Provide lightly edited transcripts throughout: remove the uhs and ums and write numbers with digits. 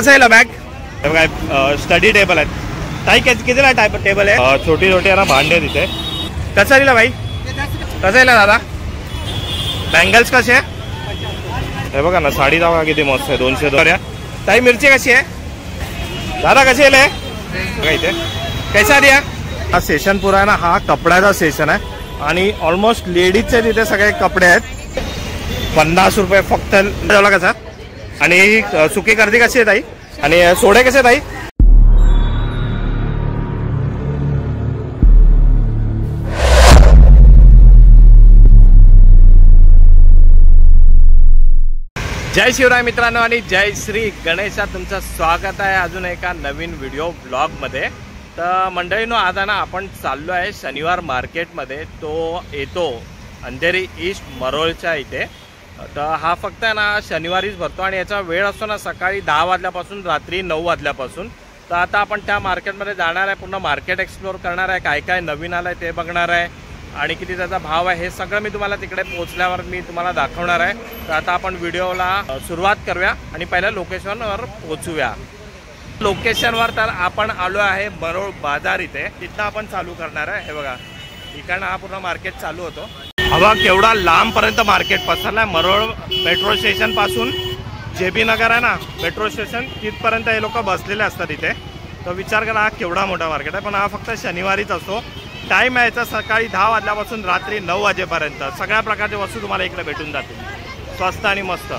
कसं आहे बॅग? बघा स्टडी टेबल आहेत ताई. कितीला टाइप टेबल आहे? छोटी छोटी आहे ना भांडे तिथे. कसं दिला भाई? कसं आहे दादा? बँगल्स कसे आहे? हे बघा ना साडी दावा किती मस्त आहे 200. ताई मिरची कशी आहे दादा? कशी आहे बघा इथे कैसा दिया? हा सेशन पुरा आहे ना, हा कपड्याचा सेशन आहे आणि ऑलमोस्ट लेडीजचे तिथे सगळे कपडे आहेत. 50 रुपये फक्त. जेवला कसा? आणि सुकी कर्दी कशी आहे ताई? आणि सोडे कसे ताई? जय शिवराय मित्रांनो आणि जय श्री गणेशा. तुमचं स्वागत आहे अजून एका नवीन व्हिडिओ ब्लॉगमध्ये. तर मंडळींनो, आज ना आपण चाललो आहे शनिवार मार्केटमध्ये. तो येतो अंधेरी ईस्ट मरोळच्या इथे. तर हा फक्त ना शनिवारीच भरतो आणि याचा वेळ असतो ना सकाळी 10 वाजल्यापासून रात्री 9 वाजल्यापासून. तर आता आपण त्या मार्केटमध्ये जाणार आहे, पूर्ण मार्केट एक्सप्लोर करणार आहे, काय काय नवीन आलं आहे ते बघणार आहे आणि किती त्याचा भाव आहे हे सगळं मी तुम्हाला तिकडे पोहोचल्यावर मी तुम्हाला दाखवणार आहे. तर आता आपण व्हिडिओला सुरुवात करूया आणि पहिल्या लोकेशनवर पोहोचूया. लोकेशनवर तर आपण आलो आहे मरोळ बाजार इथे. तिथं आपण चालू करणार आहे. हे बघा इकडनं हा पूर्ण मार्केट चालू होतो. हवा केवढा लांबपर्यंत मार्केट पसरला आहे. मरोळ मेट्रो स्टेशन पासून JB नगर आहे ना मेट्रो स्टेशन, तिथपर्यंत हे लोक बसलेले असतात इथे. तर विचार करा हा केवढा मोठा मार्केट आहे. पण हा फक्त शनिवारीच असतो. टाईम आहे याचा सकाळी 10 वाजल्यापासून रात्री 9 वाजेपर्यंत. सगळ्या प्रकारच्या वस्तू तुम्हाला इकडे भेटून जातील, स्वस्त आणि मस्त.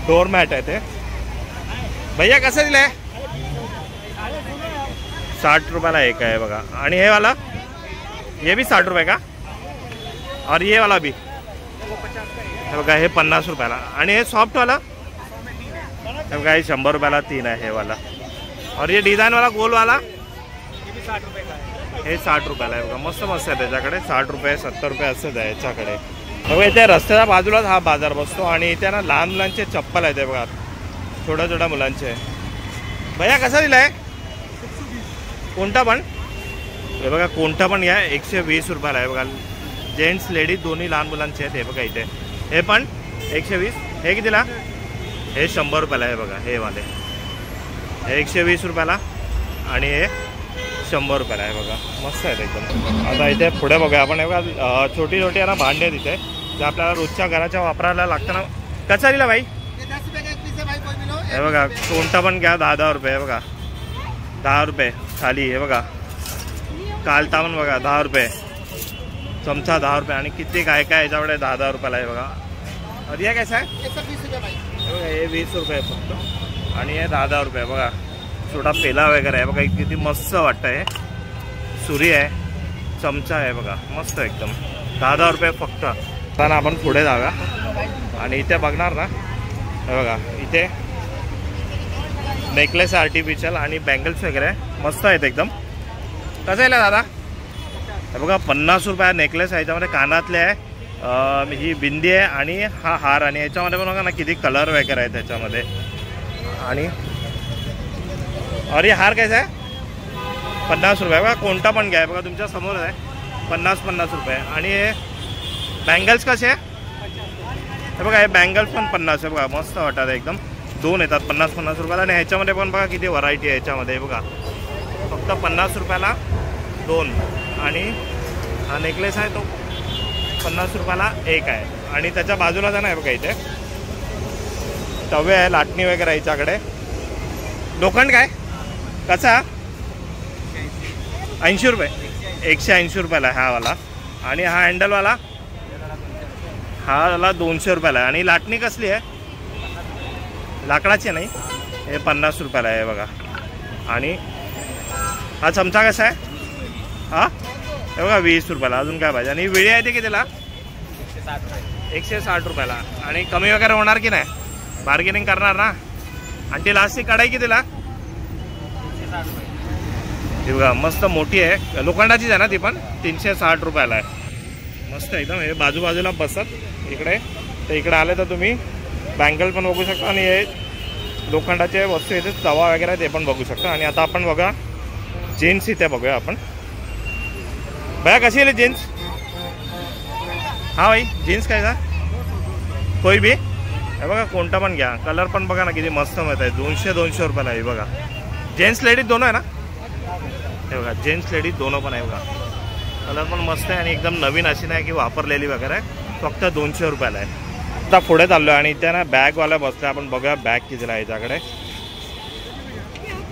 डोरमॅट आहे ते. भैया कसं दिलंय? 60 रुपयाला एक आहे बघा. आणि हे वाला ये भी 60 रुपये का? और ये वाला भी हे बघा, हे 50 रुपयाला. आणि हे सॉफ्ट वाला हे बघा, हे 100 रुपयाला 3 आहे हे वाला. और ये डिझाईन वाला गोल वाला हे 60 रुपयाला आहे बघा. मस्त मस्त आहे त्याच्याकडे. 60 रुपये 70 रुपये असंच आहे याच्याकडे. बघा इथे रस्त्याच्या बाजूलाच हा बाजार बसतो आणि इथे ना लहान मुलांचे चप्पल आहेत बघा, छोट्या छोट्या मुलांचे. भैया कसा दिलाय? कोणता पण? हे बघा कोणता पण घ्या, 120 रुपयाला आहे बघा. जेंट्स लेडीज दोन्ही लहान मुलांचे आहेत. हे बघा इथे हे पण 120. हे कितीला? हे 100 रुपयाला आहे बघा. हे वाले हे 120 रुपयाला आणि हे 100 रुपयाला आहे बघा. मस्त आहेत एकदम. आता इथे पुढे बघा आपण. हे बघा छोटी छोटी आहे ना भांडे तिथे, जे आपल्याला रोजच्या घराच्या वापरायला लागतं ना. कसा दिला भाई? हे बघा कोणता पण घ्या 10-10 रुपये. हे बघा 10 रुपये थाली. हे बघा कालता पण बघा 10 रुपये. चमचा 10 रुपये. आणि किती काय काय याच्याकडे 10-10 रुपयाला आहे बघा. और ये कैसा है? हे 20 रुपये फक्त. आणि हे 10-10 रुपये बघा. छोटा पेला वगैरे आहे बघा, किती मस्त वाटतं. हे सुरी आहे, चमचा आहे बघा, मस्त एकदम. 10-10 रुपये फक्त. आता आपण पुढे जाऊया आणि इथे बघणार ना. हे बघा इथे नेकलेस आर्टिफिशियल आणि बँगल्स वगैरे मस्त आहेत एकदम. कसं आहे दादा? हे बघा 50 रुपये नेकलेस आहे. याच्यामध्ये कानातले आहे, ही बिंदी आहे आणि हा हार. आणि याच्यामध्ये पण बघा ना किती कलर वगैरे आहे त्याच्यामध्ये. आणि और ये हार कैसा आहे? 50 रुपये बघा. कोणता पण घ्या बघा, तुमच्या समोर आहे. 50 रुपये. आणि हे बँगल्स कसे आहे? हे बघा हे बँगल्स पण 50 आहे बघा. मस्त वाटतात एकदम. 2 येतात 50 रुपयाला. आणि ह्याच्यामध्ये पण बघा किती व्हरायटी आहे याच्यामध्ये. बघा फक्त 50 रुपयाला 2. आणि हा नेकलेस आहे तो 50 रुपयाला 1 आहे. आणि त्याच्या बाजूला जाणं आहे बघा इथे तवे आहे, लाटणी वगैरे आहे याच्याकडे. लोखंड काय कसा? 80 रुपये. 180 रुपयाला हा वाला. आणि हा हँडलवाला हा वाला 200 रुपयाला आहे. आणि लाटणी कसली आहे? लाकडाची नाही. हे 50 रुपयाला आहे बघा. आणि हा चमचा कसा आहे? हा हे बघा 20 रुपयाला. अजून काय पाहिजे? आणि विळी आहे ते कितीला? 160 रुपयाला. आणि कमी वगैरे होणार की नाही? बार्गेनिंग करणार ना. आणि ती लास्टची कढाई कितीला? ही बघा मस्त मोठी आहे, लोखंडाचीच आहे ना ती पण. 360 रुपयाला आहे. मस्त एकदम. हे बाजूबाजूला बसत इकडे. तर इकडे आले तर तुम्ही बँगल पण बघू शकता आणि हे लोखंडाचे वस्तू इथे तवा वगैरे ते पण बघू शकता. आणि आता आपण बघा जीन्स इथे बघूया आपण. भैया कशी आहे जीन्स? हाँ भाई जीन्स कैसा? कोई भी हे बघा कोणता पण घ्या, कलर पण बघा ना किती मस्त मिळत आहे. 200 रुपयाला आहे बघा. जेंट्स लेडीज दोनों आहे ना, हे बघा जेंट्स लेडीज दोनों पण आहे बघा. कलर पण मस्त आहे आणि एकदम नवीन अशी नाही की वापरलेली वगैरे, फक्त 200 रुपयाला आहे. आता पुढे चाललो आणि इथे ना बॅगवाला बसला. आपण बघूया बॅग कितीला आहे याच्याकडे.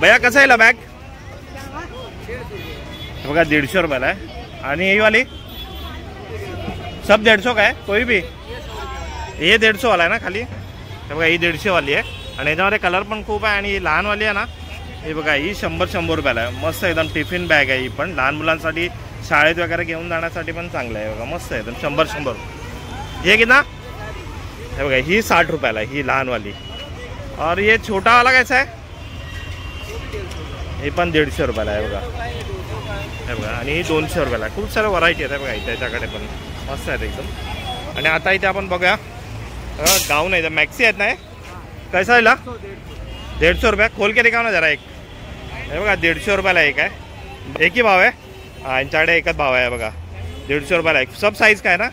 भैया कसा आहे बॅग? बघा 150 रुपयाला आहे. आणि ही वाली सब 150 का है कोई भी? ये 150 वाला आहे ना खाली. हे बघा ही 150 वाली आहे आणि याच्यामध्ये कलर पण खूप आहे. आणि लहान वाली आहे ना, हे बघा ही 100 रुपयाला आहे. मस्त एकदम टिफिन बॅग आहे ही पण. लहान मुलांसाठी शाळेत वगैरे घेऊन जाण्यासाठी पण चांगलं आहे बघा. मस्त आहे एकदम 100. हे कितना? हे बघा ही 60 रुपयाला आहे ही लहान वाली. और ये छोटा वाला कैसा है? हे पण 150 रुपयाला आहे बघा. हे बघा आणि ही 200 रुपयाला आहे. खूप सारे व्हरायटी आहेत बघा त्याच्याकडे पण, मस्त आहेत एकदम. आणि आता इथे आपण बघूया गाऊन आहे, मॅक्सी आहेत ना. कैसा आहे? 150 रुपया. खोल के दिखाओ ना जरा एक. हे बघा 150 रुपयाला एक आहे. एक ही भाव आहे यांच्याकडे, एकच भाव आहे बघा. 150 रुपयाला एक. सब साईज काय ना.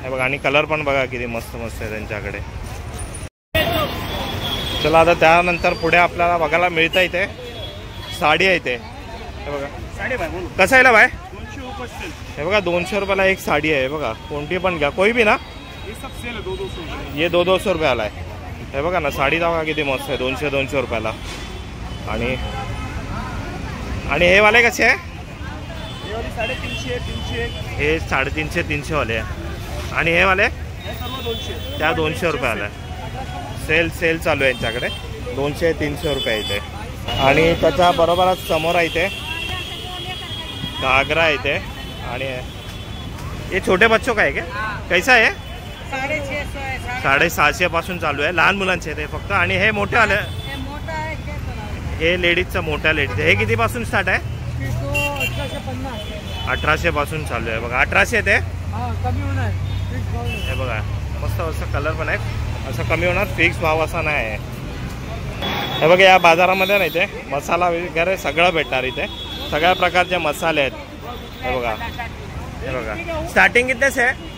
हे बघा आणि कलर पण बघा किती मस्त मस्त आहे त्यांच्याकडे. चला आता त्यानंतर पुढे आपल्याला बघायला मिळतं इथे साडी आहे इथे. हे बघा कसं आहे भाई? हे बघा 200 रुपयाला एक साडी आहे बघा. कोणती पण घ्या, कोई भी ना. ये 200 रुपयाला आहे. हे बघा ना साडी बघा किती मस्त आहे. 200 रुपयाला. आणि हे वाले कसे आहे? हे 350 300 वाले आहे. आणि हे वाले त्या 200 रुपयाला आहे. सेल चालू आहे यांच्याकडे. 200 300 रुपये इथे. आणि त्याच्या बरोबरच समोर आहे इथे घागरा आहे इथे. आणि ये छोटे बच्चों का आहे क्या? कैसा आहे? 650 पासून चालू आहे. लहान मुलांचे ते फक्त. आणि हे मोठे आले, हे लेडीजचं मोठ्या लेडीज. हे किती पासून स्टार्ट आहे? 1800 पासून चालू आहे बघा. 1800 ते हे बघा मस्त असं कलर पण आहे. असं कमी होणार, फिक्स भाव असा नाही आहे. हे बघा या बाजारामध्ये नाही ते मसाला वगैरे सगळं भेटणार इथे. सगळ्या प्रकारचे मसाले आहेत. हे बघा स्टार्टिंग कितने से आहे?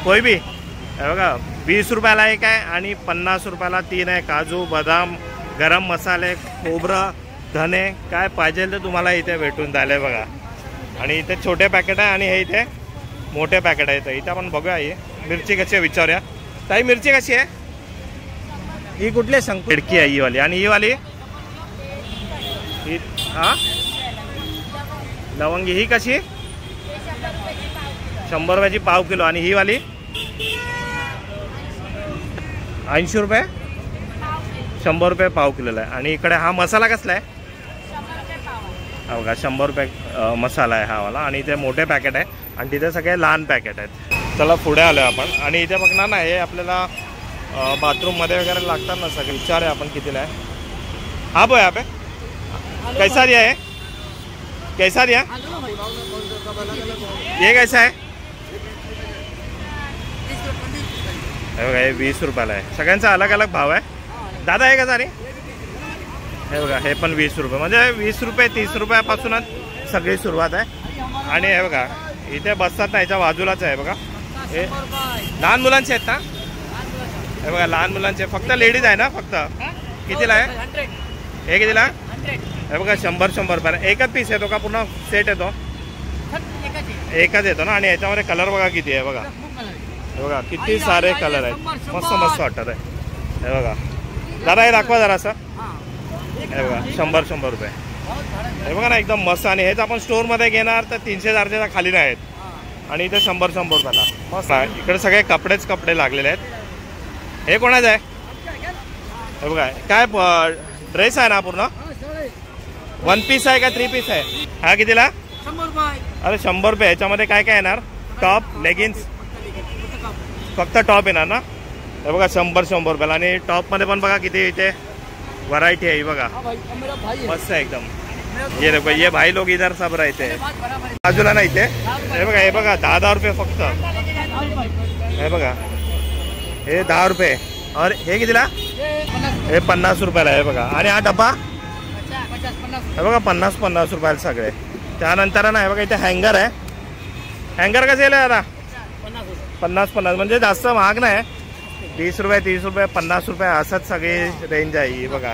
कोई भी. हे बघा 20 रुपयाला एक आहे आणि 50 रुपयाला 3 आहे. काजू बदाम गरम मसाले खोबरं धने काय पाहिजे ते तुम्हाला इथे भेटून जाईल बघा. आणि इथे छोटे पॅकेट आहे आणि हे इथे मोठे पॅकेट आहे. इथे आपण बघूया ही मिरची कशी आहे विचारूया. ताई मिरची कशी आहे? ही कुठली खिडकी आहे ही वाली. आणि ही वाली ही हा लवंगी ही कशी? 100 रुपयाची पाव किलो. आणि ही वाली 80 रुपये 100 रुपये पाव किलोला आहे. आणि इकडे हा मसाला कसला आहे? हा बघा 100 रुपये मसाला आहे हा वाला. आणि इथे मोठे पॅकेट आहे आणि तिथे सगळे लहान पॅकेट आहेत. चला पुढे आलो आपण. आणि इथे बघणार ना हे आपल्याला बाथरूममध्ये वगैरे लागतात ना सगळे. विचार आहे आपण कितीला आहे. हा बो यहाँ पे कैसा दिया है? कैसा दिया? ये कैसा आहे? हे बघा हे 20 रुपयाला आहे. सगळ्यांचा अलग अलग भाव आहे. दादा हे कसा रे? हे बघा हे पण 20 रुपये. म्हणजे 20 रुपये 30 रुपयापासूनच सगळी सुरुवात आहे. आणि हे बघा इथे बसतात ना याच्या बाजूलाच आहे बघा. हे लहान मुलांचे आहेत ना. हे बघा लहान मुलांचे फक्त लेडीज आहे ना फक्त. कितीला आहे हे? कितीला? हे बघा 100 रुपयाला एकच पीस येतो का? पूर्ण सेट येतो? एकच येतो ना. आणि याच्यामध्ये कलर बघा किती आहे बघा. हे बघा किती सारे कलर आहेत. मस्त मस्त वाटत आहे. हे बघा दादा हे दाखवा जरा असं. हे बघा 100 रुपये. हे बघा ना एकदम मस्त. आणि हेच आपण स्टोअरमध्ये घेणार तर 300-400च्या खाली नाही आहेत. आणि इथे 100 रुपयाला मस्त आहे. इकडे सगळे कपडे लागलेले आहेत. हे कोणाचं आहे? हे बघा काय ड्रेस आहे ना पूर्ण? 1 पीस आहे का 3 पीस आहे? हा कितीला? 100 रुपये. अरे 100 रुपये. याच्यामध्ये काय काय येणार? टॉप लेगिन्स फक्त टॉप येणार ना. हे बघा 100 रुपयाला. आणि टॉपमध्ये पण बघा किती इथे व्हरायटी आहे बघा. मस्त आहे एकदम. ये देखो ये भाई लोग इधर सब रहते हैं बाजूला ना इथे. हे बघा 10 रुपये फक्त. हे बघा हे 10 रुपये. और हे कितीला? हे 50 रुपयाला आहे बघा. आणि हा डब्बा हे बघा 50 रुपयाला सगळे. त्यानंतर ना हे बघा इथे हँगर आहे. हँगर कसे आहे आता? 50 म्हणजे जास्त महाग नाही. 20 रुपये 30 रुपये 50 रुपये असंच सगळी रेंज आहे ही बघा.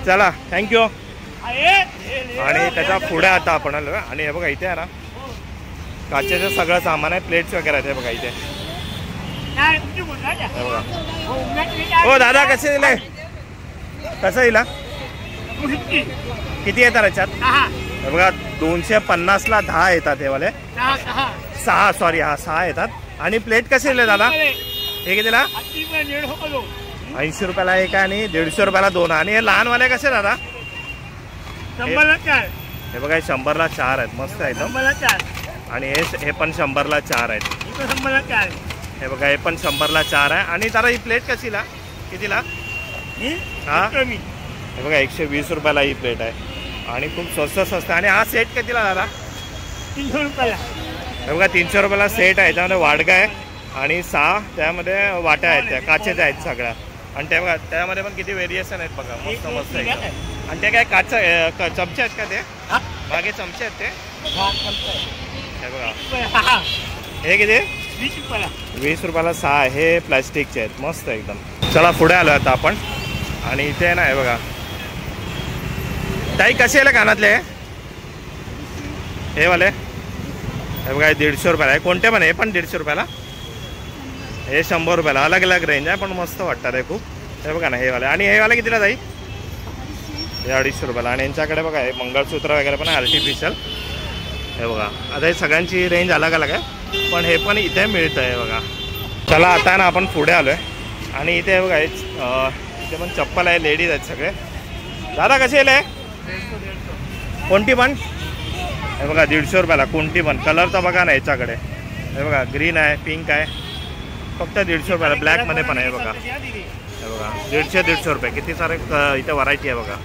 चला थँक्यू. आणि त्याच्या पुढे आता आपण आलो आणि हे बघा इथे आहे ना काचेचं सगळं सामान आहे, प्लेट्स वगैरे आहेत हे बघा इथे. हो दादा कसे दिले, कसं दिला, किती येतात याच्यात? हे बघा 250ला 10 येतात हे वाले. 6 सॉरी हा 6 येतात. आणि प्लेट कसे दिले दादा? हे कितीला? 80 रुपयाला एक आणि 150 रुपयाला 2. आणि हे लहानवाले कसे दादा? 100ला 4. हे बघा 100ला 4 आहेत, मस्त आहे एकदम. 100ला 4. आणि हे पण 100ला 4 आहेत. 100ला 4. हे बघा हे पण 100ला 4 आहे. आणि दादा ही प्लेट कशीला, कितीला? हा हे बघा 120 रुपयाला ही प्लेट आहे आणि खूप स्वस्त. आणि हा सेट कितीला दादा? 300 रुपयाला. हे बघा 300 रुपयाला सेट आहे. त्यामध्ये वाडगा आहे आणि 6 त्यामध्ये वाट्या आहेत, त्या काचेच्या आहेत सगळ्या. आणि त्या बघा त्यामध्ये पण किती व्हेरिएशन आहेत बघा, मस्त मस्त आहे. आणि ते काय काच चमचे आहेत का? ते मागे चमचे आहेत ते. हे बघा हे किती? 20 रुपयाला. 20 रुपयाला 6. हे प्लास्टिकचे आहेत, मस्त एकदम. चला पुढे आलो आता आपण. आणि इथे ना हे बघा ताई कसे आहे कानातले हे वाले? हे बघा 150 रुपयाला आहे. कोणते पण? हे पण 150 रुपयाला, हे 100 रुपयाला. अलग अलग रेंज आहे पण मस्त वाटतात हे खूप. हे बघा ना हे वाले. आणि हे वाले कितीला ताई? हे 250 रुपयाला. आणि यांच्याकडे बघा हे मंगळसूत्र वगैरे पण आर्टिफिशियल. हे बघा आता हे सगळ्यांची रेंज अलग अलग आहे पण हे पण इथे मिळतं आहे बघा. चला आता ना आपण पुढे आलो आहे आणि इथे बघा इथे पण चप्पल आहे, लेडीज आहेत सगळे. दादा कसे आहे? कोणती पण? हे बघा 150 रुपयाला कोणती पण. कलर तर बघा ना याच्याकडे. हे बघा ग्रीन आहे, पिंक आहे, फक्त 150 रुपयाला. ब्लॅकमध्ये पण आहे बघा. हे बघा 150 रुपये. किती सारे इथे व्हरायटी आहे बघा.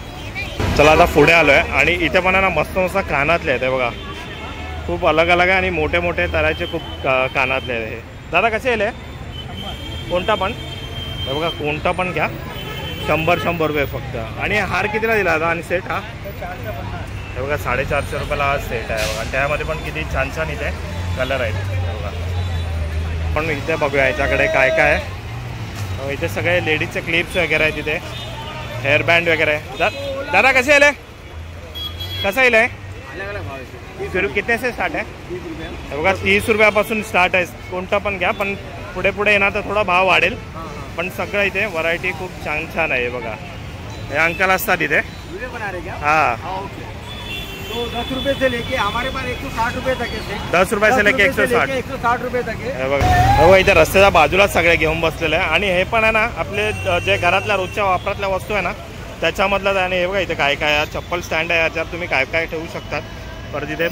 चला आता पुढे आलो आहे आणि इथे पण आहे ना मस्त मस्त कानातले आहेत हे बघा. खूप अलग अलग आहे आणि मोठे मोठे तराचे खूप कानातले आहे हे. दादा कसे आहे? कोणता पण? हे बघा कोणता पण घ्या, 100 रुपये फक्त. आणि हार कितीला दिला दादा? आणि सेट हा हे बघा 450 रुपयाला हा सेट आहे बघा. त्यामध्ये पण किती छान छान इथे कलर आहेत हे बघा. पण इथे बघूया याच्याकडे काय काय आहे. इथे सगळे लेडीजचे क्लिप्स वगैरे आहेत, तिथे हेअरबँड वगैरे आहे. दादा कसे आले, कसं येईल? फिर कितने से स्टार्ट आहे? हे बघा 30 रुपयापासून स्टार्ट आहे. कोणता पण घ्या पण पुढे पुढे येणार तर थोडा भाव वाढेल. पण सगळं इथे व्हरायटी खूप छान छान आहे बघा. हे अंकल असतात इथे. हाँ तो 10 रुपये से लेके हमारे पास 160 रुपये तक है. 10 रुपये से लेके 160 रुपये तक है. बघा इथे रस्त्याच्या बाजूला सगळे घेऊन बसलेले आहे. आणि हे पण आहे ना आपले जे घरातल्या रोजच्या वापरातल्या वस्तू आहे ना त्याच्यामधलं. आणि हे बघा इथे काय काय चप्पल स्टँड आहे, याच्यावर तुम्ही काय काय ठेवू शकतात. परत इथे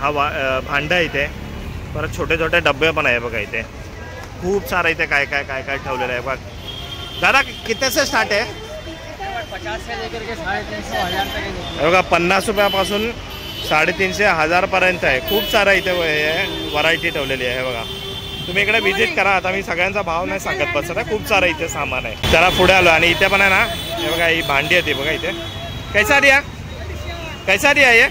हा भांडं आहे इथे. परत छोटे छोटे डब्बे पण आहे बघा इथे. खूप सारं इथे काय काय काय काय ठेवलेलं आहे बघा. दादा किती से स्टार्ट आहे? 50 से लेकर के 350 1000 तक. बघा 50 रुपयापासून 350 1000पर्यंत आहे. खूप सारं इथे व्हरायटी ठेवलेली आहे बघा. तुम्ही इकडे व्हिजिट करा. आता मी सगळ्यांचा भाव नाही सांगत बसत आहे, खूप सारं इथे सामान आहे. त्याला पुढे आलो आणि इथे पण आहे ना हे बघा ही भांडी आहे बघा इथे. कैसा दिया, कैसा दिया ये?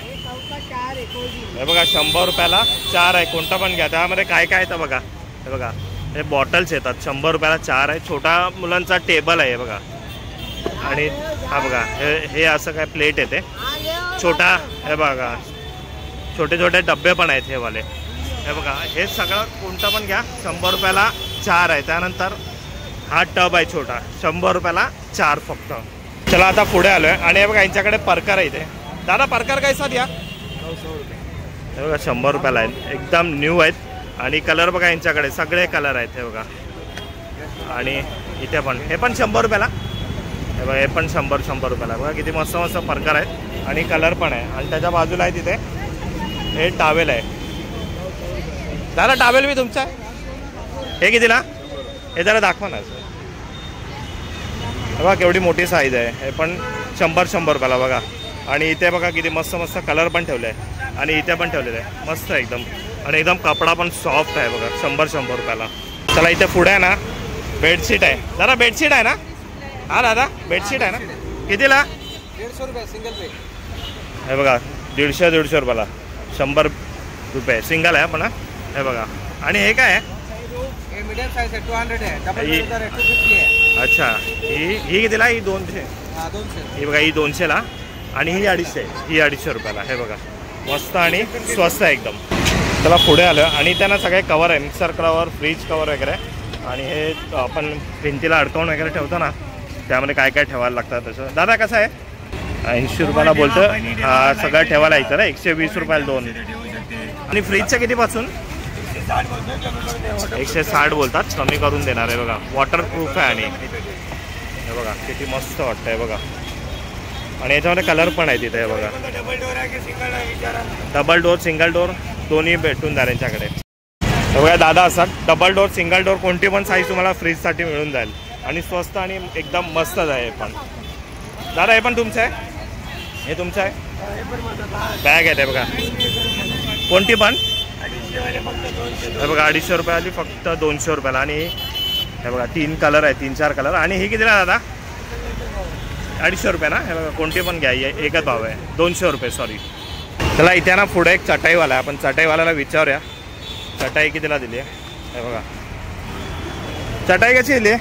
हे बघा 100 रुपयाला 4 आहे. कोणता पण घ्या. त्यामध्ये काय काय येतं बघा. हे बघा हे बॉटल्स येतात, 100 रुपयाला 4 आहे. छोटा मुलांचा टेबल आहे बघा. आणि हा बघा हे असं काय प्लेट येते छोटा. हे बघा छोटे छोटे डब्बे पण आहेत हे वाले. हे बघा हे सगळं कोणता पण घ्या 100 रुपयाला 4 आहे. त्यानंतर हा टब आहे छोटा, 100 रुपयाला 4 फक्त. चला आता पुढे आलो आहे आणि हे बघा यांच्याकडे परकर आहे इथे. दादा परकर कैसा द्या? 900 रुपये. हे बघा 100 रुपयाला आहेत, एकदम न्यू आहेत. आणि कलर बघा यांच्याकडे सगळे कलर आहेत हे बघा. आणि इथे पण हे पण 100 रुपयाला. हे बघा हे पण 100 रुपयाला. बघा किती मस्त मस्त प्रकार आहेत आणि कलर पण आहे. आणि त्याच्या बाजूला आहे तिथे हे टावेल आहे. दादा टावेल मी तुमचा आहे, हे कितीला? हे जरा दाखवा ना. बघा केवढी मोठी साईज आहे. हे पण 100 रुपयाला बघा. आणि इथे बघा किती मस्त मस्त कलर पण ठेवले आहे. आणि इथे पण ठेवलेलं आहे मस्त एकदम. आणि एकदम कपडा पण सॉफ्ट आहे बघा. 100 रुपयाला. चला इथे पुढे आहे ना बेडशीट आहे. दादा बेडशीट आहे ना? हा दादा बेडशीट आहे ना? कितीला? 150 रुपये सिंगल पे. हे बघा 150 रुपयाला 100 रुपये सिंगल आहे पण. हे बघा. आणि हे काय आहे? मीडियम साइज है 200 है, डबल ये- डोर है 250 है। अच्छा, ही कितीला? ही 200. हाँ 200. ही बघा, ही 200ला आणि ही 250. ही 250 रुपयाला. हे बघा, मस्त आणि स्वस्त आहे एकदम. त्याला पुढे आलं आणि त्यांना सगळे कवर आहे, मिक्सर कवर, फ्रीज कवर वगैरे. आणि हे आपण भिंतीला अडकवून वगैरे ठेवतो ना, त्यामध्ये काय काय ठेवायला लागतं तसं. दादा कसं आहे? 80 रुपयाला बोलतं. हा सगळं ठेवायला येतं ना. 120 रुपयाला 2. आणि फ्रीजच्या कितीपासून? 160 बोलतात. कमी करून देणार आहे बघा. वॉटरप्रूफ आहे आणि हे बघा किती मस्त वाटतं आहे बघा. आणि याच्यामध्ये कलर पण आहे तिथे बघा. डबल डोर, सिंगल डोर दोन्ही भेटून जाईल यांच्याकडे. बघा दादा असतात. डबल डोर, सिंगल डोर कोणती पण साईज तुम्हाला फ्रीजसाठी मिळून जाईल. आणि स्वस्त आणि एकदम मस्तच आहे. हे पण दादा, हे पण तुमचं आहे? हे तुमचं आहे? बॅग आहे ते बघा. कोणती पण? हे बघा 250 रुपयाली, फक्त 200 रुपयाला. आणि हे बघा 3 कलर आहे, 3-4 कलर. आणि ही कितीला दादा? 250 रुपये ना. हे बघा कोणती पण घ्या, एकच भाव आहे. 200 रुपये सॉरी. चला इथे ना पुढे एक चटाईवाला आहे. आपण चटाईवाल्याला विचारूया चटाई कितीला दिली आहे. हे बघा चटाई कशी दिली आहे?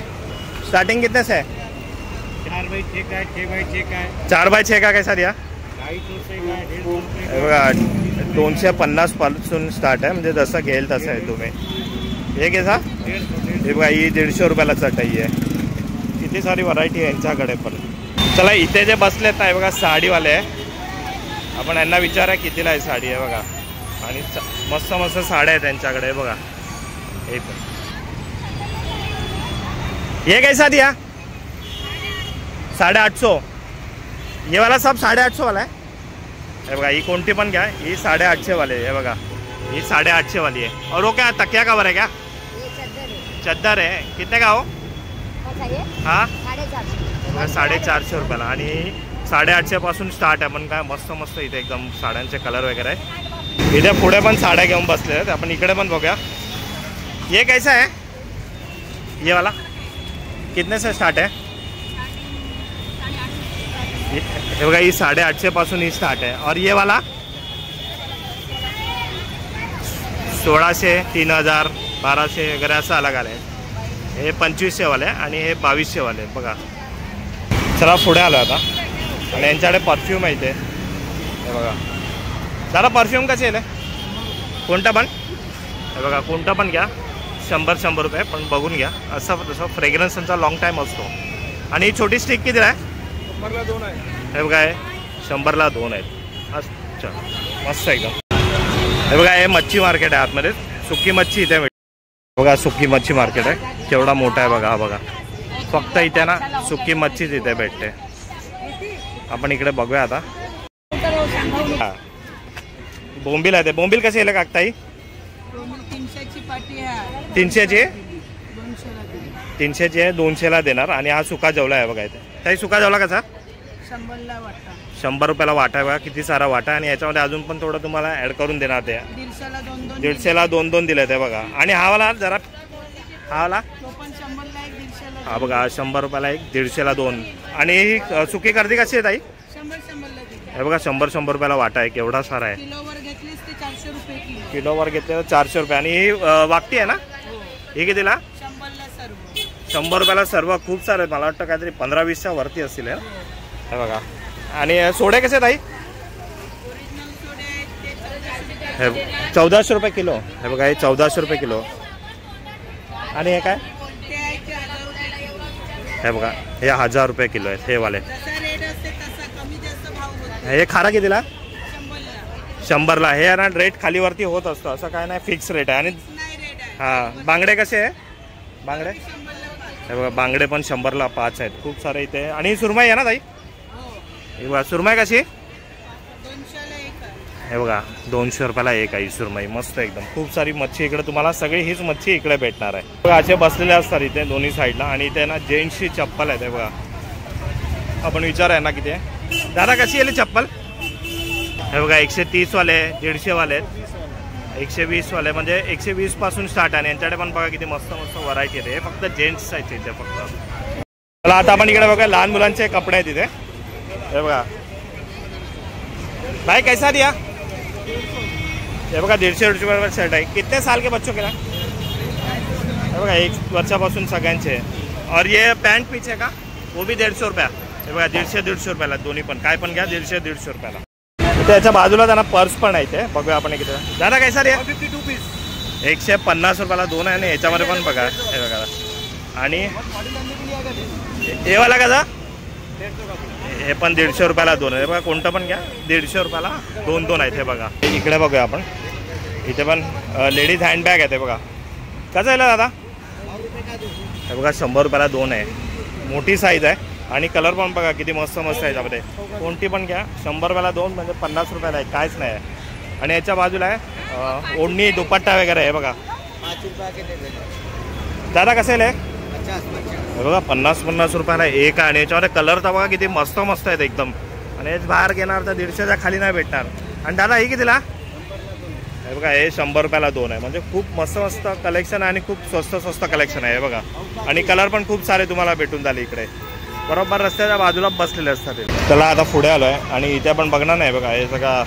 स्टार्टिंग कितने से है? 4x6 का है, 6x6 का है, 4x6 का कैसा दिया? 250 से का है, 150 हे बघा 250 पासून स्टार्ट आहे. म्हणजे जसं घेईल तसं आहे तुम्ही. हे कसा? हे बघा ही 150 रुपयाला चटाई आहे. किती सारी व्हरायटी आहे यांच्याकडे पण. चला इथे जे बसलेत ना, हे बघा साडीवाले आहे. आपण यांना विचारा कितीला आहे साडी. आहे बघा. आणि मस्त मस्त साड्या आहेत त्यांच्याकडे. बघा हे पण. ये कैसा दिया? 850. ये वाला सब 850 वाला है. हे बघा ही कोणती पण घ्या, ही 850 वाले. हे बघा ही 850 वाली है. और वो क्या तकिया कवर है क्या? ये चद्दर है। चद्दर है. कितने का हो? कौन सा ये? हाँ 450। 450 रुपयाला. आणि 850 पासून स्टार्ट आहे. पण काय मस्त मस्त इथे एकदम साड्यांचे कलर वगैरे आहे. इथे पुढे पण साड्या घेऊन बसले आहेत. आपण इकडे पण बघूया. ये कैसा है? ये वाला कितने से स्टार्ट है? हे बघा ही 850 पासून ही स्टार्ट आहे. और ये वाला 1600, 3000, 1200 वगैरे असं अलग आलं आहे. हे 2500 वाले आणि हे 2200 वाले. बघा चला पुढे आलो आता. आणि यांच्याकडे परफ्यूम आहे इथे. हे बघा दादा परफ्यूम कसे आहे? कोणता पण? हे बघा कोणता पण घ्या. 100 रुपये. पण बघून घ्या. असं तसं फ्रेग्रन्स त्यांचा लॉंग टाईम असतो. आणि ही छोटी स्टिक कितीला आहे? 100ला 2 आहे. हे बघा हे 100ला 2 आहेत. अच्छा मस्त एकदम. हे बघा हे मच्छी मार्केट आहे आतमध्ये. सुकी मच्छी इथे मिळते. बघा सुकी मच्छी मार्केट आहे. केवढा मोठा आहे बघा. हा बघा फक्त इथे ना सुकी मच्छीच इथे भेटते. आपण इकडे बघूया आता. हा बोंबील आहे ते. बोंबील कशी आहे काकताई? 300ची पाटी आहे. 300ची? 200ला दिली. 300ची आहे. 200ला देणार. आणि हा सुका जेवला आहे बघा इथे. ताई सुका जेवला कसा? 100ला वाटा. 100 रुपयाला वाटा आहे बघा. किती सारा वाटा. आणि याच्यामध्ये अजून पण थोडं तुम्हाला ॲड करून देणार ते. 150ला 2-2. 150ला 2-2 दिले ते बघा. आणि हा वाला जरा हा वाला तो पण 100ला 1, 150ला. हा बघा 100 रुपयाला 1, 150ला 2. आणि ही सुकी कर्दी कशी आहे ताई? 100ला दिली. हे बघा 100 रुपयाला वाटा आहे. केवढा सारा आहे. किलोवर घेतलीस ते 400 रुपये किलो. किलोवर घेतले तर 400 रुपये. आणि ही वाकटी आहे ना? ही कितीला? 100ला सर्व. 100 रुपयाला सर्व. खूप सारे आहेत. मला वाटतं काहीतरी 15-20च्या वरती असतील. हे बघा. आणि सोडे कसे ताई? ओरिजिनल सोडे आहेत ते 1400 हे रुपये. 1400 रुपये किलो. हे बघा हे 1400 रुपये किलो. आणि हे काय? ते आहे ते 1000 रुपये किलो. हे बघा हे 1000 रुपये किलो आहेत हे वाले. जसा रेट असते तसा कमी जास्त भाव होतो. हे खारा कितीला? 100ला. 100ला. हे ना रेट खालीवरती होत असतो. असं काय नाही फिक्स रेट आहे. आणि नाही रेट आहे. हां बांगडे कसे आहे? बांगडे 100ला 5. हे बघा बांगडे पण 100ला 5 आहेत. खूप सारे इथे. आणि सुरमई आहे ना ताई? हो. हे बघा सुरमई कशी? 200ला 1 आहे. हे बघा 200 रुपयाला 1 आहे सुरमई. मस्त एकदम. खूप सारी मच्छी इकडे तुम्हाला सगळी हीच मच्छी इकडे भेटणार आहे. बघा असे बसलेले असतात इथे दोन्ही साईडला. आणि इथे ना जेंट्सची चप्पल आहे. ते बघा आपण विचार आहे ना किती आहे. दादा कशी आहे चप्पल? हे बघा 130 वाले, 150 वाले आहेत. 120 वाले म्हणजे 120 पासून स्टार्ट आहे. आणि यांच्याकडे पण बघा किती मस्त मस्त व्हरायटी आहे. हे फक्त जेंट्स आहेत इथे फक्त. मला आता आपण इकडे बघा लहान मुलांचे कपडे आहेत इथे. हे बघा भाई कैसा दिया? ये बघा 150 रुपये शर्ट है. कितने साल के बच्चों के ना? हे बघा 1 वर्षापासून सगळ्यांचे आहे. और ये पॅन्ट पीछे का वो भी 150 रुपया. हे बघा 150 रुपयाला दोन्ही पण, काय पण घ्या 150 रुपयाला. त्याच्या बाजूला त्यांना पर्स पण आहे ते बघूया आपण किती. दादा काय सर आहे 52 पीस 150 रुपयाला 2 आहे आणि याच्यामध्ये पण बघा हे बघा. आणि हे वाला कसा हे पण 150 रुपयाला 2 आहे. बघा कोणतं पण घ्या 150 रुपयाला 2 आहेत. हे बघा इकडे बघूया आपण, इथे पण लेडीज हँडबॅग आहे ते बघा. कसं आहे दादा हे बघा 100 रुपयाला 2 आहे. मोठी साईज आहे आणि कलर पण बघा किती मस्त मस्त आहे याच्यामध्ये. कोणती पण घ्या 100 रुपयाला 2 म्हणजे 50 रुपयाला आहे, काहीच नाही आहे. आणि याच्या बाजूला आहे ओढणी दुपट्टा वगैरे आहे बघा. 5 रुपये के दे दादा कसं आहे 50 हे बघा 50 रुपयाला एक आहे. आणि याच्यामध्ये कलर तर बघा किती मस्त मस्त आहेत एकदम. आणि हेच बाहेर घेणार तर 150च्या खाली नाही भेटणार. आणि दादा ही कितीला हे बघा हे 100 रुपयाला 2 आहे. म्हणजे खूप मस्त मस्त कलेक्शन आहे आणि खूप स्वस्त कलेक्शन आहे हे बघा. आणि कलर पण खूप सारे तुम्हाला भेटून झाले इकडे, बरोबर रस्त्याच्या बाजूला बसलेले असतात. त्याला आता पुढे आलो आहे आणि इथे पण बघणार नाही बघा, हे सगळं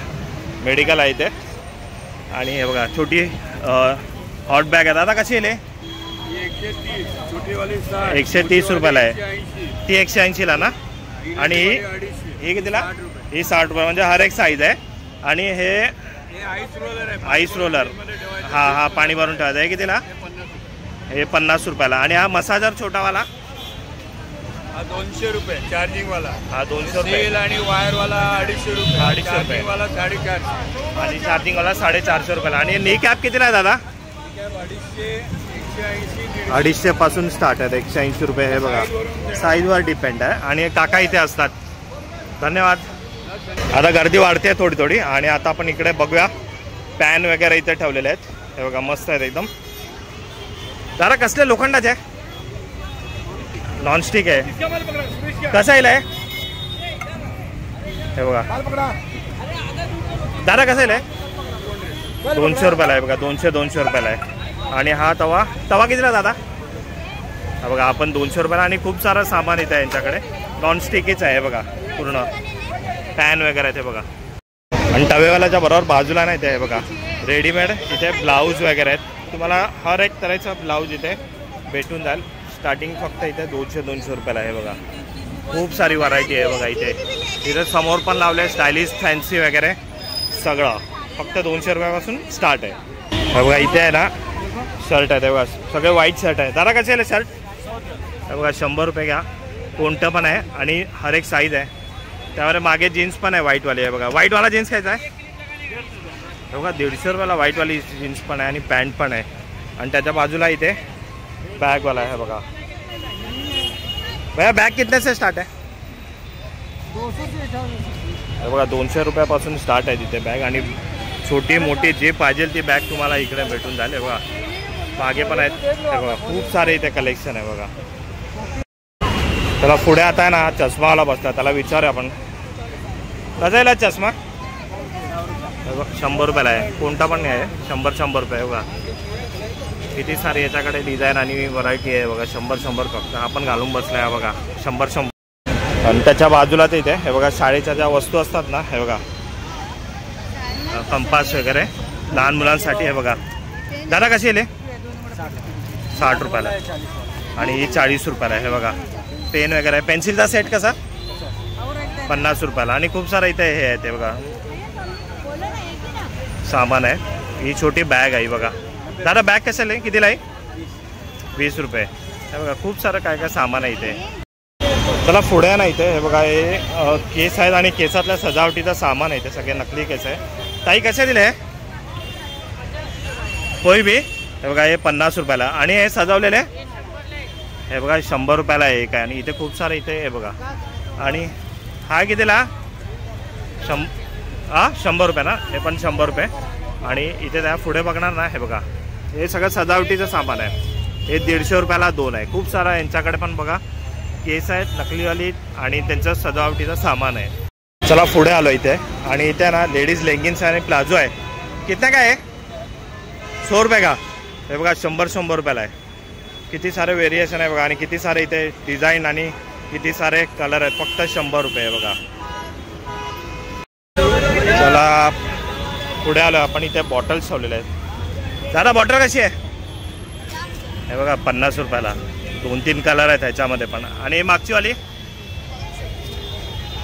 मेडिकल आहे इथे. आणि हे बघा छोटी हॉट बॅग आहे. दादा कशी आहे 130 रुपयाला आहे. ती 180ला ना. आणि ही कितीला ही 60 रुपये म्हणजे हर एक साईज आहे. आणि हे आईस रोलर हा पाणी भरून ठेवायचं आहे. कितीला हे 50 रुपयाला. आणि हा मसाजर छोटावाला 200 रुपये चार्जिंग वाला. हा 200 रुपये. आणि वायर वाला 250 रुपये. 250 रुपये वाला 450 आणि चार्जिंग वाला 450 रुपयाला. आणि नी कॅप कितीला आहे दादा 250 पासून स्टार्ट आहे 180 रुपये. हे बघा साईजवर डिपेंड आहे. आणि काका इथे असतात. धन्यवाद. आता गर्दी वाढते थोडी थोडी. आणि आता आपण इकडे बघूया पॅन वगैरे इथे ठेवलेले आहेत. हे बघा मस्त आहेत एकदम. दादा कसले लोखंडाचे आहे नॉनस्टिक आहे. कसं येईल हे बघा दादा कसं येईल 200 रुपयाला आहे बघा. 200 रुपयाला आहे. आणि हा तवा कितीला दादा हा बघा आपण 200 रुपयाला. आणि खूप सारं सामान इथं आहे यांच्याकडे नॉनस्टिकच आहे बघा पूर्ण. पॅन वगैरे आहे ते बघा. आणि तवेवाल्याच्या बरोबर बाजूला नाही ते बघा रेडीमेड इथे ब्लाऊज वगैरे आहेत. तुम्हाला हर एक तऱ्हेचा ब्लाऊज इथे भेटून जाईल. स्टार्टिंग फक्त इथे 200 रुपयाला आहे बघा. खूप सारी व्हरायटी आहे बघा इथे. इथे समोर पण लावले स्टायलिश फॅन्सी वगैरे सगळं फक्त 200 रुपयापासून स्टार्ट आहे. हे बघा इथे आहे ना शर्ट आहे ते बघा सगळे व्हाईट शर्ट आहे. दादा कसे आले शर्ट हे बघा 100 रुपये घ्या. कोणतं पण आहे आणि हर एक साईज आहे. त्यावर मागे जीन्स पण आहे व्हाईटवाली आहे बघा. व्हाईटवाला जीन्स घ्यायचा आहे हे बघा 150 रुपयाला व्हाईटवाली जीन्स पण आहे आणि पॅन्ट पण आहे. आणि त्याच्या बाजूला इथे बॅगवाला आहे बघा. भैया बॅग कितने से स्टार्ट आहे हे बघा 200 रुपयापासून स्टार्ट आहे तिथे बॅग. आणि छोटी मोठी जे पाहिजे ती बॅग तुम्हाला इकडे भेटून जाईल. हे बघा मागे पण आहेत हे बघा खूप सारे इथे कलेक्शन आहे बघा. त्याला पुढे आता आहे ना चष्मावाला बसला. त्याला विचारू आपण कसा येईल चष्मा 100 रुपयाला आहे. कोणता पण आहे 100 रुपये बघा. किती सारी याच्याकडे डिझाईन आणि व्हरायटी आहे बघा. 100 फक्त आपण घालून बसला आहे बघा 100. आणि त्याच्या बाजूलाच इथे हे बघा शाळेच्या ज्या वस्तू असतात ना हे बघा कंपास वगैरे लहान मुलांसाठी हे बघा. दादा कशी येईल 60 रुपयाला. आणि ही 40 रुपयाला आहे. हे बघा पेन वगैरे आहे. पेन्सिलचा सेट कसा 50 रुपयाला. आणि खूप सारं इथे हे आहे ते बघा सामान आहे. ही छोटी बॅग आहे बघा. दादा बॅग कशाला आहे कितीला आहे 20 रुपये. हे बघा खूप सारं काय सामान आहे इथे. चला पुढे आहे ना इथे हे बघा हे केस आहेत आणि केसातल्या सजावटीचं सामान आहे. ते सगळे नकली केस आहे. ताई कसे दिले होई बी हे बघा हे 50 रुपयाला. आणि हे सजवलेले हे बघा 100 रुपयाला एक आहे. आणि इथे खूप सारं इथे हे बघा. आणि हा कितीला 100 रुपये ना. हे पण 100 रुपये. आणि इथे त्या पुढे बघणार ना हे बघा हे सगळं सजावटीचं सामान आहे. हे 150 रुपयाला 2 आहे. खूप सारं यांच्याकडे पण बघा केस आहेत नकलीवाली आणि त्यांचं सजावटीचं सामान आहे. चला पुढे आलो इथे. आणि इथे ना लेडीज लेगिन्स आणि प्लाझो आहे. कितना काय आहे 100 रुपये का. हे बघा 100 रुपयाला आहे. किती सारे व्हेरिएशन आहे बघा. आणि किती सारे इथे डिझाईन आणि किती सारे कलर आहेत. फक्त 100 रुपये आहे बघा. चला पुढे आलो आपण. इथे बॉटल्स ठेवलेले आहेत. दादा बॉटल कशी आहे हे बघा 50 रुपयाला 2-3 कलर आहेत ह्याच्यामध्ये पण. आणि मागची वाली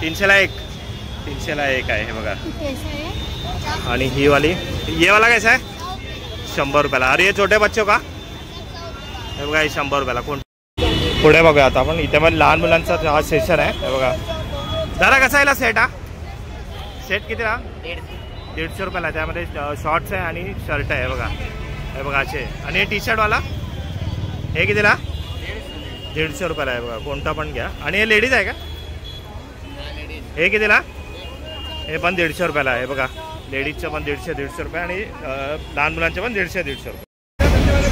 300ला एक आहे हे बघा. आणि ही वाली ये वाला कैसा है 100 रुपयाला. अरे ये छोटे बच्चे का हे बघा हे 100 रुपयाला. कोण पुढे बघूया आता आपण. इथे पण लहान मुलांचा हा सेशन आहे हे बघा. दादा कसा आहे सेट हा सेट कितीला 150 रुपयाला. त्यामध्ये शॉर्ट्स आहे आणि शर्ट आहे हे बघा असे. आणि हे टी शर्टवाला हे कितीला 150 रुपयाला आहे बघा. कोणता पण घ्या. आणि हे लेडीज आहे का हे कितीला हे पण 150 रुपयाला आहे बघा. लेडीजचं पण 150 रुपये आणि लहान मुलांचे पण 150 रुपये.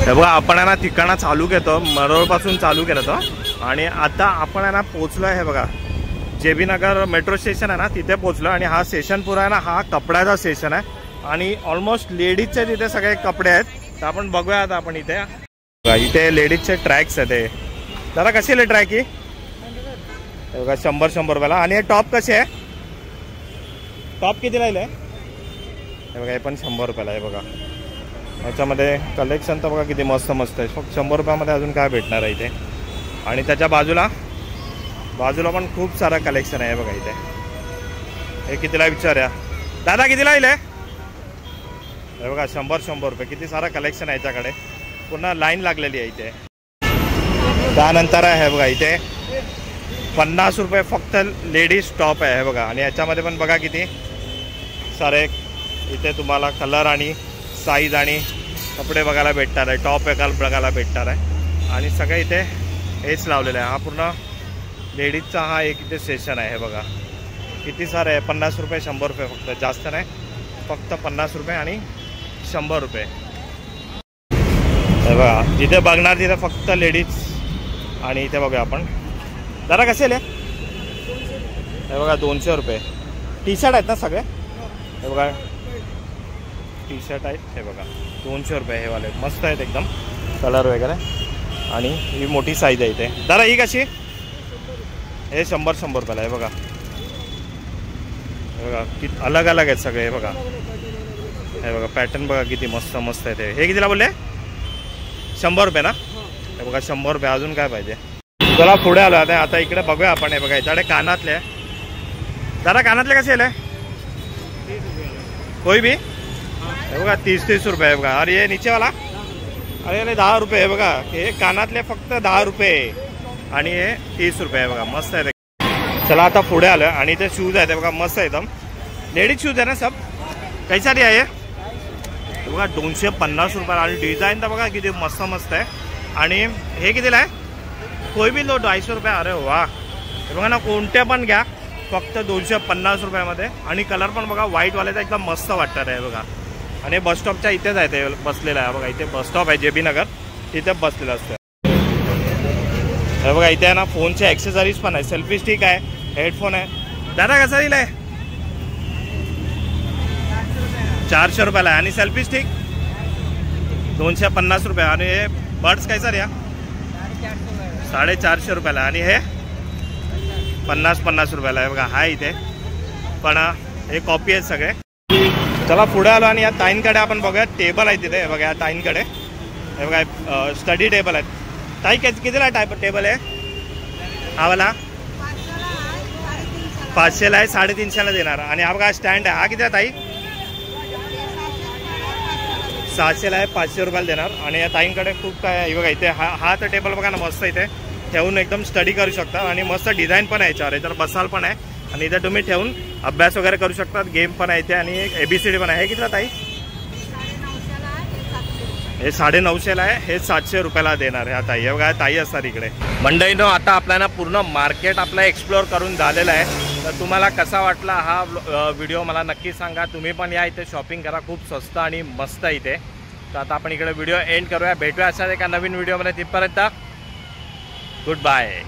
हे बघा आपण आहे ना ठिकाणा चालू घेतो मरोळपासून चालू केलं होतं आणि आता आपण आहे ना पोचलो आहे हे बघा. JB नगर मेट्रो स्टेशन आहे ना तिथे पोचलो. आणि हा सेशन पुरा आहे ना हा कपड्याचा सेशन आहे आणि ऑलमोस्ट लेडीजचे तिथे सगळे कपडे आहेत. तर आपण बघूया आता आपण इथे लेडीजचे ट्रॅक्स आहेत. हे दादा कसे आहे ट्रॅक ही हे बघा 100 रुपयाला. आणि हे टॉप कसे आहे टॉप किती राहिले हे बघा. हे पण 100 रुपयाला आहे बघा. याच्यामध्ये कलेक्शन तर बघा किती मस्त आहे. फक्त 100 रुपयामध्ये अजून काय भेटणार आहे इथे. आणि त्याच्या बाजूला पण खूप सारं कलेक्शन आहे बघा इथे. हे कितीला विचारूया दादा कितीला येईल हे बघा. 100 रुपये. किती सारं कलेक्शन आहे याच्याकडे. पुन्हा लाईन लागलेली आहे इथे. त्यानंतर आहे बघा इथे 50 रुपये फक्त लेडीज टॉप आहे हे बघा. आणि याच्यामध्ये पण बघा किती सारे इथे तुम्हाला कलर आणि साईज आणि कपडे बघायला भेटणार आहे. टॉप बघायला भेटणार आहे. आणि सगळे इथे हेच लावलेलं आहे. हा पूर्ण लेडीजचा हा एक इथे सेशन आहे हे बघा. किती सारे आहे 50 रुपये 100 रुपये फक्त. जास्त नाही फक्त 50 रुपये आणि 100 रुपये हे बघा. जिथे बघणार तिथे फक्त लेडीज. आणि इथे बघूया आपण जरा कसे हे बघा 200 रुपये. टी शर्ट आहेत ना सगळे हे बघा. टी शर्ट आहेत हे बघा 200 रुपये हे वाले. मस्त आहेत एकदम कलर वगैरे. आणि ही मोठी साईज आहे इथे. दादा ही कशी हे 100 रुपयाला आहे बघा. हे बघा किती अलग आहेत सगळे हे बघा. हे बघा पॅटर्न बघा किती मस्त आहे ते. हे कितीला बोलले 100 रुपये ना हे बघा. 100 रुपये. अजून काय पाहिजे. चला पुढे आलो आता इकडे बघूया आपण. हे बघा याच्याकडे कानातले दादा कानातले कसे आले कोई भी हे बघा 30 रुपये आहे बघा. अरे हे नीचेवाला अरे 10 रुपये आहे बघा. हे कानातले फक्त 10 रुपये आणि हे 30 रुपये आहे बघा. मस्त आहे. चला आता पुढे आलो आणि इथे शूज आहेत बघा. मस्त आहे एकदम. लेडीज शूज आहे ना सब. कैसाठी आहे हे बघा 250 रुपये. आणि डिझाईन तर बघा किती मस्त आहे. आणि हे कितीला आहे कोई भी लो 250 रुपये. अरे वा हे बघा ना कोणते पण घ्या फक्त 250 रुपयामध्ये. आणि कलर पण बघा व्हाईटवाल्याचा एकदम मस्त वाटतं आहे बघा. आणि बसस्टॉपच्या इथेच आहे ते बसलेलं आहे बघा. इथे बसस्टॉप आहे JB नगर तिथे बसलेलं असतं हे बघा. इथे आहे ना फोनचे ॲक्सेसरीज पण आहे. सेल्फी स्टिक आहे हेडफोन आहे. दादा कसा दिला आहे 400 रुपयाला आहे. आणि सेल्फी स्टिक 250 रुपये. आणि हे बर्ड्स कैसा द्या 450 रुपयाला. आणि हे 50 रुपयाला आहे बघा. हा इथे पण हे कॉपी आहेत सगळे. चला पुढे आलो आणि या ताईंकडे आपण बघूया. टेबल आहे तिथे बघा. या ताईंकडे हे बघा स्टडी टेबल आहेत. ताई कितीला टाईप टेबल आहे हा वाला 500ला आहे. 350ला देणार. आणि हा बघा स्टँड आहे. हा किती आहे ताई 600ला आहे. 500 रुपयाला देणार. आणि या ताईंकडे खूप काय आहे बघा. इथे हा तर टेबल बघा ना मस्त. इथे ठेवून एकदम स्टडी करू शकता. आणि मस्त डिझाईन पण आहे याच्यावर. याच्यावर बसाल पण आहे. आणि इथे तुम्ही ठेवून अभ्यास वगैरे करू शकता. गेम पण आहे इथे. आणि ABCD पण आहे. हे कितीला ताई हे 950ला आहे. हे 700 रुपयाला देणार ह्या ताई. हे बघा ताई असतात इकडे. मंडळीनो आता आपल्याला पूर्ण मार्केट आपलं एक्सप्लोअर करून झालेलं आहे. तर तुम्हाला कसा वाटला हा व्हिडिओ मला नक्की सांगा. तुम्ही पण या इथे शॉपिंग करा. खूप स्वस्त आणि मस्त इथे. तर आता आपण इकडे व्हिडिओ एंड करूया. भेटूया अशाच एका नवीन व्हिडिओमध्ये. तिथपर्यंत गुड बाय.